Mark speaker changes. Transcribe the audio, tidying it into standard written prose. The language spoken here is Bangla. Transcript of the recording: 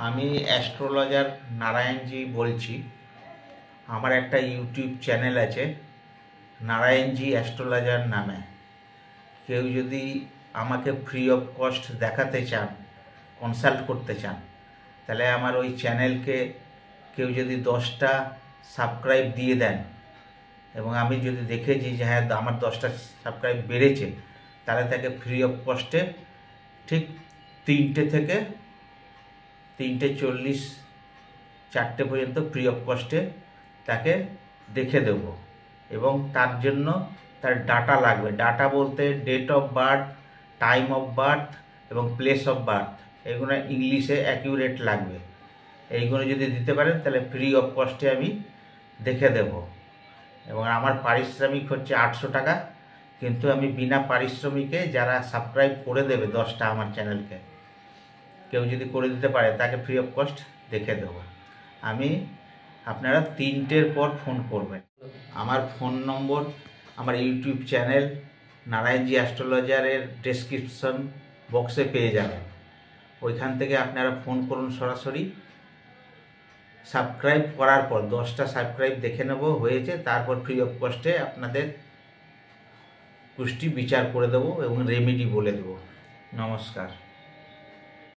Speaker 1: আমি অ্যাস্ট্রোলজার নারায়ণজি বলছি। আমার একটা ইউটিউব চ্যানেল আছে নারায়ণজি অ্যাস্ট্রোলজার নামে। কেউ যদি আমাকে ফ্রি অফ কস্ট দেখাতে চান, কনসাল্ট করতে চান, তাহলে আমার ওই চ্যানেলকে কেউ যদি 10টা সাবস্ক্রাইব দিয়ে দেন এবং আমি যদি দেখেছি যে হ্যাঁ আমার 10টা সাবস্ক্রাইব বেড়েছে, তাহলে তাকে ফ্রি অফ কস্টে ঠিক 3টে থেকে 3:40 4টে পর্যন্ত ফ্রি অফ কস্টে তাকে দেখে দেব। এবং তার জন্য তার ডাটা লাগবে। ডাটা বলতে date of birth, time of birth এবং প্লেস অফ বার্থ, এগুলো ইংলিশে অ্যাকিউরেট লাগবে। এইগুলো যদি দিতে পারেন তাহলে ফ্রি অফ কস্টে আমি দেখে দেব। এবং আমার পারিশ্রমিক হচ্ছে 800 টাকা, কিন্তু আমি বিনা পারিশ্রমিকে যারা সাবস্ক্রাইব করে দেবে 10টা আমার চ্যানেলকে, কেউ যদি করে দিতে পারে তাকে ফ্রি অফ কস্ট দেখে দেবো। আপনারা 3টের পর ফোন করবেন। আমার ফোন নম্বর আমার ইউটিউব চ্যানেল নারায়ণজি অ্যাস্ট্রোলজারের ডেসক্রিপশন বক্সে পেয়ে যাবেন। ওইখান থেকে আপনারা ফোন করুন সরাসরি। সাবস্ক্রাইব করার পর 10টা সাবস্ক্রাইব দেখে নেব হয়েছে, তারপর ফ্রি অফ কস্টে আপনাদের কুষ্টি বিচার করে দেবো এবং রেমেডি বলে দেবো। নমস্কার।